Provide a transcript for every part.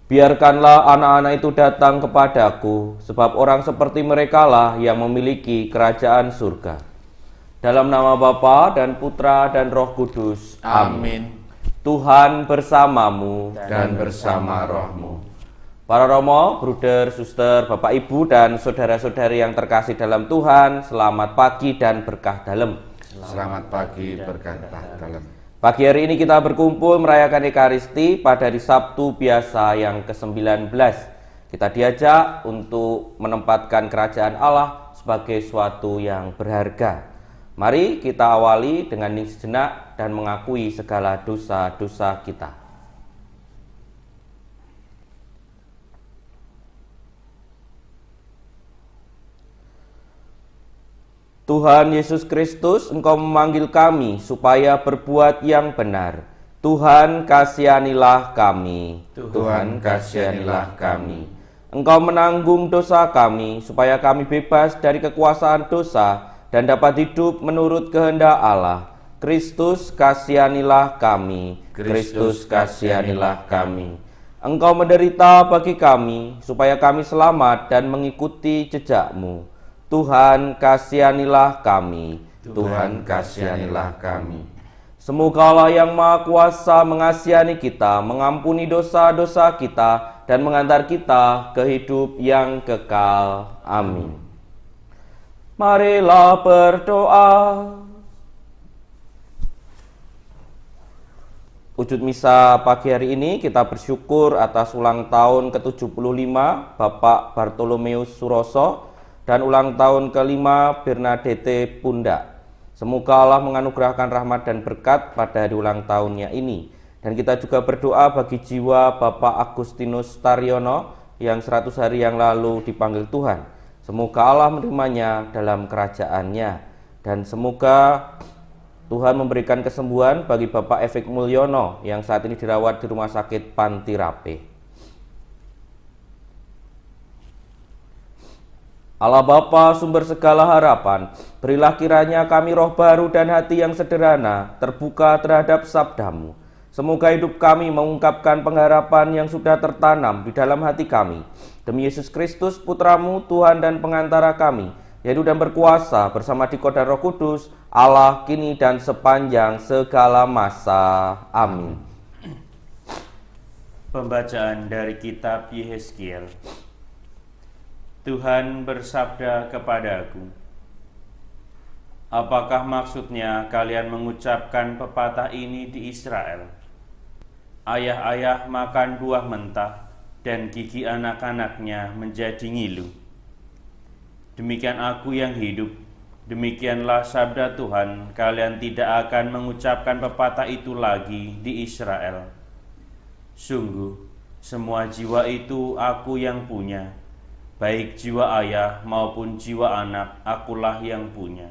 Biarkanlah anak-anak itu datang kepadaku, sebab orang seperti merekalah yang memiliki kerajaan surga. Dalam nama Bapa dan Putra dan Roh Kudus. Amin. Tuhan bersamamu Dan bersama rohmu. Para romo, bruder, suster, bapak ibu dan saudara-saudari yang terkasih dalam Tuhan, selamat pagi dan berkah dalam. Selamat pagi berkah dalam. Pagi hari ini kita berkumpul merayakan Ekaristi pada hari Sabtu biasa yang ke-19. Kita diajak untuk menempatkan kerajaan Allah sebagai suatu yang berharga. Mari kita awali dengan hening sejenak dan mengakui segala dosa-dosa kita. Tuhan Yesus Kristus, Engkau memanggil kami supaya berbuat yang benar. Tuhan, kasihanilah kami. Tuhan, kasihanilah kami. Engkau menanggung dosa kami supaya kami bebas dari kekuasaan dosa dan dapat hidup menurut kehendak Allah. Kristus, kasihanilah kami. Kristus, kasihanilah kami. Engkau menderita bagi kami supaya kami selamat dan mengikuti jejak-Mu. Tuhan, kasihanilah kami. Tuhan, kasihanilah kami. Semoga Allah yang Maha Kuasa mengasihani kita, mengampuni dosa-dosa kita, dan mengantar kita ke hidup yang kekal. Amin. Marilah berdoa. Wujud misa pagi hari ini kita bersyukur atas ulang tahun ke-75 Bapak Bartolomeus Suroso dan ulang tahun ke-5 Bernadette Pundak. Semoga Allah menganugerahkan rahmat dan berkat pada hari ulang tahunnya ini. Dan kita juga berdoa bagi jiwa Bapak Agustinus Taryono yang 100 hari yang lalu dipanggil Tuhan. Semoga Allah menerimanya dalam kerajaannya. Dan semoga Tuhan memberikan kesembuhan bagi Bapak Efik Mulyono yang saat ini dirawat di Rumah Sakit Pantirape. Allah Bapa, sumber segala harapan, berilah kiranya kami roh baru dan hati yang sederhana, terbuka terhadap sabda-Mu. Semoga hidup kami mengungkapkan pengharapan yang sudah tertanam di dalam hati kami. Demi Yesus Kristus, Putra-Mu, Tuhan dan pengantara kami, yang hidup dan berkuasa bersama Dikot dan Roh Kudus, Allah kini dan sepanjang segala masa. Amin. Pembacaan dari kitab Yehezkiel. Tuhan bersabda kepadaku, apakah maksudnya kalian mengucapkan pepatah ini di Israel? Ayah-ayah makan buah mentah dan gigi anak-anaknya menjadi ngilu. Demikian aku yang hidup, demikianlah sabda Tuhan, kalian tidak akan mengucapkan pepatah itu lagi di Israel. Sungguh, semua jiwa itu aku yang punya. Baik jiwa ayah maupun jiwa anak, akulah yang punya.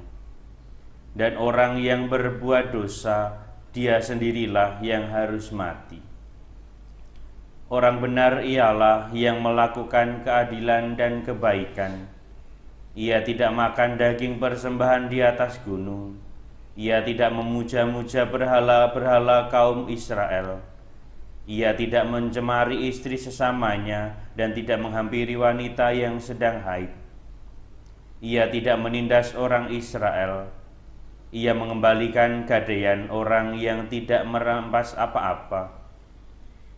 Dan orang yang berbuat dosa, dia sendirilah yang harus mati. Orang benar ialah yang melakukan keadilan dan kebaikan. Ia tidak makan daging persembahan di atas gunung. Ia tidak memuja-muja berhala-berhala kaum Israel. Ia tidak mencemari istri sesamanya dan tidak menghampiri wanita yang sedang haid. Ia tidak menindas orang Israel. Ia mengembalikan gadaian orang yang tidak merampas apa-apa.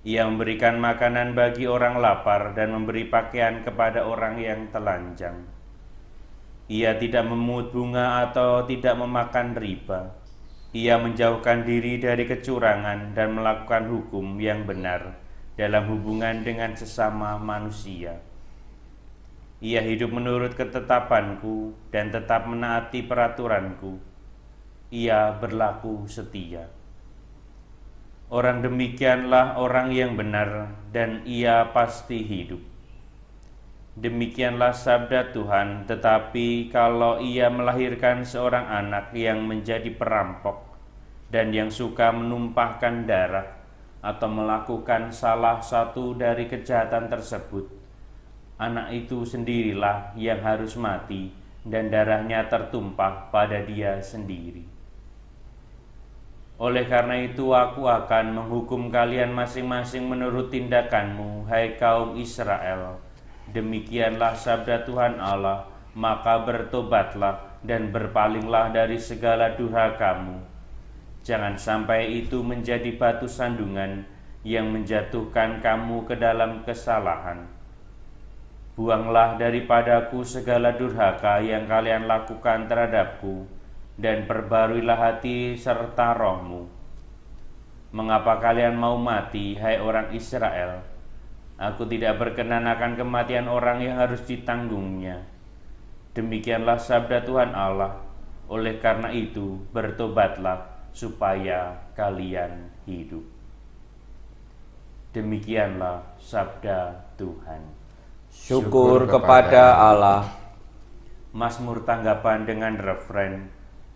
Ia memberikan makanan bagi orang lapar dan memberi pakaian kepada orang yang telanjang. Ia tidak memungut bunga atau tidak memakan riba. Ia menjauhkan diri dari kecurangan dan melakukan hukum yang benar dalam hubungan dengan sesama manusia. Ia hidup menurut ketetapanku dan tetap menaati peraturanku. Ia berlaku setia. Orang demikianlah orang yang benar dan ia pasti hidup. Demikianlah sabda Tuhan, tetapi kalau ia melahirkan seorang anak yang menjadi perampok dan yang suka menumpahkan darah atau melakukan salah satu dari kejahatan tersebut, anak itu sendirilah yang harus mati dan darahnya tertumpah pada dia sendiri. Oleh karena itu aku akan menghukum kalian masing-masing menurut tindakanmu, hai kaum Israel. Demikianlah sabda Tuhan Allah, maka bertobatlah dan berpalinglah dari segala durhakamu. Jangan sampai itu menjadi batu sandungan yang menjatuhkan kamu ke dalam kesalahan. Buanglah daripadaku segala durhaka yang kalian lakukan terhadapku, dan perbaruilah hati serta rohmu. Mengapa kalian mau mati, hai orang Israel? Aku tidak berkenan akan kematian orang yang harus ditanggungnya. Demikianlah sabda Tuhan Allah. Oleh karena itu, bertobatlah supaya kalian hidup. Demikianlah sabda Tuhan. Syukur kepada Allah. Mazmur tanggapan dengan refren,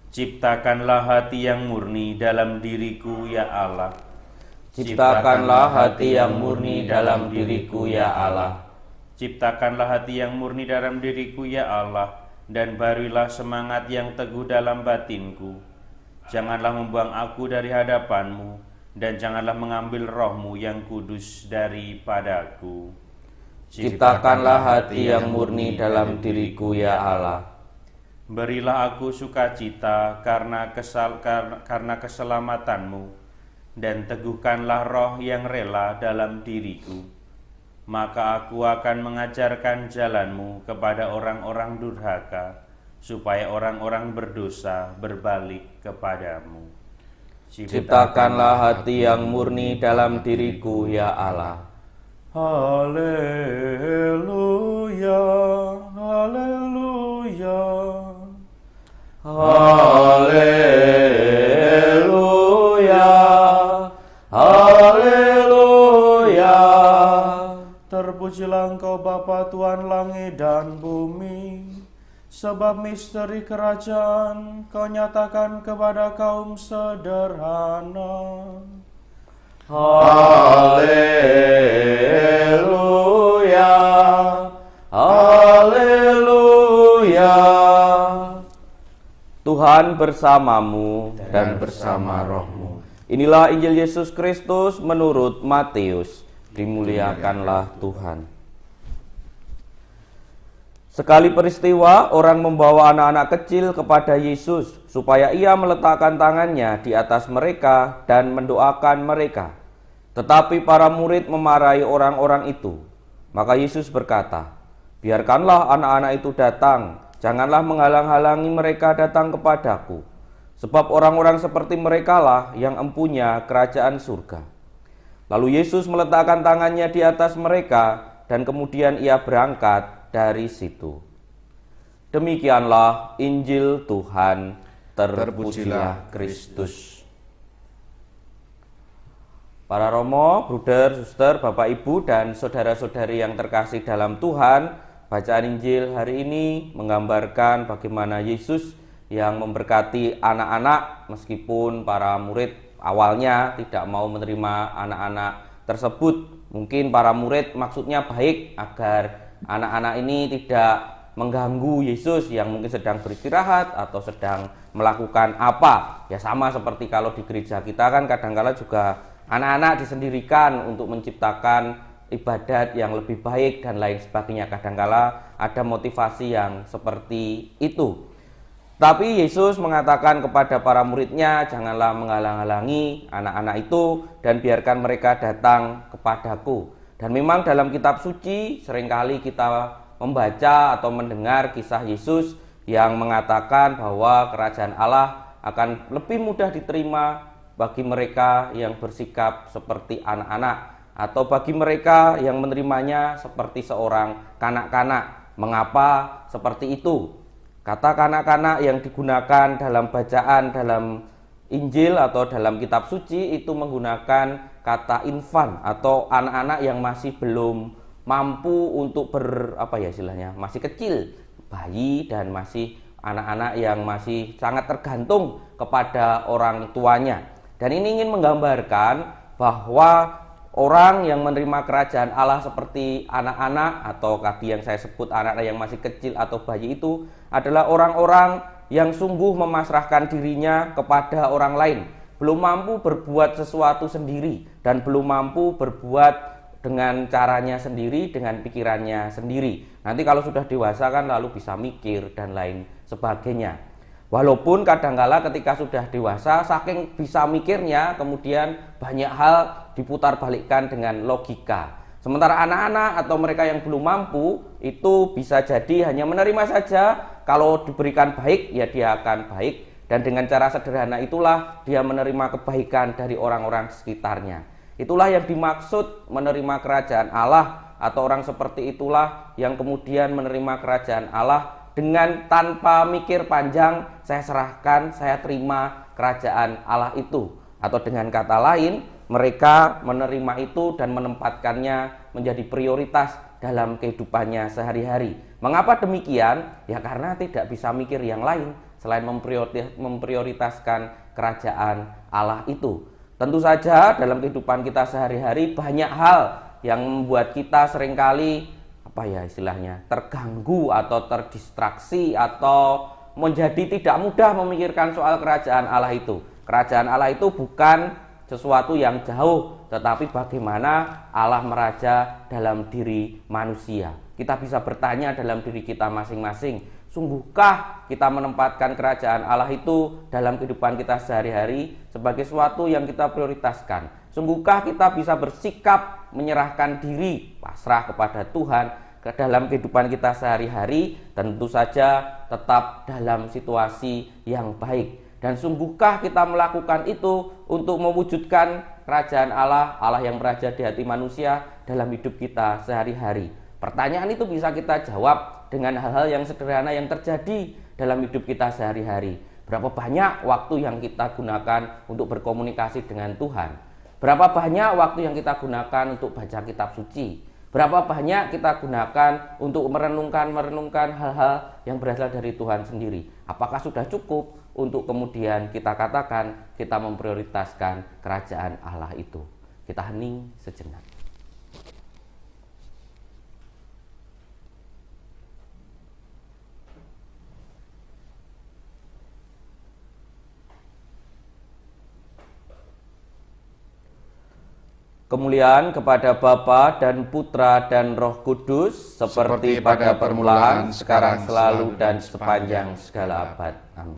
ciptakanlah hati yang murni dalam diriku ya Allah. Ciptakanlah hati yang murni dalam diriku ya Allah. Ciptakanlah hati yang murni dalam diriku ya Allah, dan baruilah semangat yang teguh dalam batinku. Janganlah membuang aku dari hadapanmu, dan janganlah mengambil rohmu yang kudus daripadaku. Ciptakanlah hati yang murni dalam diriku ya Allah. Berilah aku sukacita karena keselamatanmu, dan teguhkanlah roh yang rela dalam diriku. Maka aku akan mengajarkan jalanmu kepada orang-orang durhaka, supaya orang-orang berdosa berbalik kepadamu. Ciptakanlah hati yang murni dalam diriku ya Allah. Haleluya, haleluya. Haleluya, haleluya. Terpujilah Engkau Bapa Tuhan langit dan bumi, sebab misteri kerajaan Kau nyatakan kepada kaum sederhana. Haleluya, haleluya. Tuhan bersamamu dan bersama rohmu. Inilah Injil Yesus Kristus menurut Matius. Dimuliakanlah Tuhan. Sekali peristiwa, orang membawa anak-anak kecil kepada Yesus supaya ia meletakkan tangannya di atas mereka dan mendoakan mereka. Tetapi para murid memarahi orang-orang itu. Maka Yesus berkata, "Biarkanlah anak-anak itu datang, janganlah menghalang-halangi mereka datang kepadaku. Sebab orang-orang seperti merekalah yang empunya kerajaan surga." Lalu Yesus meletakkan tangannya di atas mereka dan kemudian ia berangkat dari situ. Demikianlah Injil Tuhan. Terpujilah Kristus. Para romo, bruder, suster, bapak, ibu, dan saudara-saudari yang terkasih dalam Tuhan, bacaan Injil hari ini menggambarkan bagaimana Yesus yang memberkati anak-anak meskipun para murid awalnya tidak mau menerima anak-anak tersebut. Mungkin para murid maksudnya baik agar anak-anak ini tidak mengganggu Yesus yang mungkin sedang beristirahat atau sedang melakukan apa. Ya sama seperti kalau di gereja kita kan kadang-kala juga anak-anak disendirikan untuk menciptakan ibadat yang lebih baik dan lain sebagainya. Kadang-kala ada motivasi yang seperti itu. Tapi Yesus mengatakan kepada para muridnya, janganlah menghalang-halangi anak-anak itu dan biarkan mereka datang kepadaku. Dan memang dalam kitab suci seringkali kita membaca atau mendengar kisah Yesus yang mengatakan bahwa kerajaan Allah akan lebih mudah diterima bagi mereka yang bersikap seperti anak-anak, atau bagi mereka yang menerimanya seperti seorang kanak-kanak. Mengapa seperti itu? Kata kanak-kanak yang digunakan dalam bacaan dalam Injil atau dalam kitab suci itu menggunakan kata infan atau anak-anak yang masih belum mampu untuk masih kecil, bayi, dan masih anak-anak yang masih sangat tergantung kepada orang tuanya. Dan ini ingin menggambarkan bahwa orang yang menerima kerajaan Allah seperti anak-anak atau tadi yang saya sebut anak-anak yang masih kecil atau bayi itu adalah orang-orang yang sungguh memasrahkan dirinya kepada orang lain, belum mampu berbuat sesuatu sendiri dan belum mampu berbuat dengan caranya sendiri, dengan pikirannya sendiri. Nanti kalau sudah dewasa kan lalu bisa mikir dan lain sebagainya. Walaupun kadangkala ketika sudah dewasa, saking bisa mikirnya, kemudian banyak hal diputarbalikkan dengan logika. Sementara anak-anak atau mereka yang belum mampu, itu bisa jadi hanya menerima saja. Kalau diberikan baik, ya dia akan baik. Dan dengan cara sederhana itulah dia menerima kebaikan dari orang-orang sekitarnya. Itulah yang dimaksud menerima kerajaan Allah, atau orang seperti itulah yang kemudian menerima kerajaan Allah dengan tanpa mikir panjang, saya serahkan, saya terima kerajaan Allah itu. Atau dengan kata lain, mereka menerima itu dan menempatkannya menjadi prioritas dalam kehidupannya sehari-hari. Mengapa demikian? Ya karena tidak bisa mikir yang lain selain memprioritaskan kerajaan Allah itu. Tentu saja dalam kehidupan kita sehari-hari banyak hal yang membuat kita seringkali terganggu atau terdistraksi atau menjadi tidak mudah memikirkan soal kerajaan Allah itu. Kerajaan Allah itu bukan sesuatu yang jauh, tetapi bagaimana Allah meraja dalam diri manusia. Kita bisa bertanya dalam diri kita masing-masing, sungguhkah kita menempatkan kerajaan Allah itu dalam kehidupan kita sehari-hari sebagai sesuatu yang kita prioritaskan? Sungguhkah kita bisa bersikap menyerahkan diri, pasrah kepada Tuhan ke dalam kehidupan kita sehari-hari? Tentu saja tetap dalam situasi yang baik. Dan sungguhkah kita melakukan itu untuk mewujudkan kerajaan Allah, Allah yang meraja di hati manusia dalam hidup kita sehari-hari? Pertanyaan itu bisa kita jawab dengan hal-hal yang sederhana yang terjadi dalam hidup kita sehari-hari. Berapa banyak waktu yang kita gunakan untuk berkomunikasi dengan Tuhan? Berapa banyak waktu yang kita gunakan untuk baca kitab suci? Berapa banyak kita gunakan untuk merenungkan hal-hal yang berasal dari Tuhan sendiri? Apakah sudah cukup untuk kemudian kita katakan kita memprioritaskan kerajaan Allah itu? Kita hening sejenak. Kemuliaan kepada Bapa dan Putra dan Roh Kudus, seperti pada permulaan, sekarang, selalu, dan sepanjang segala abad. Amin.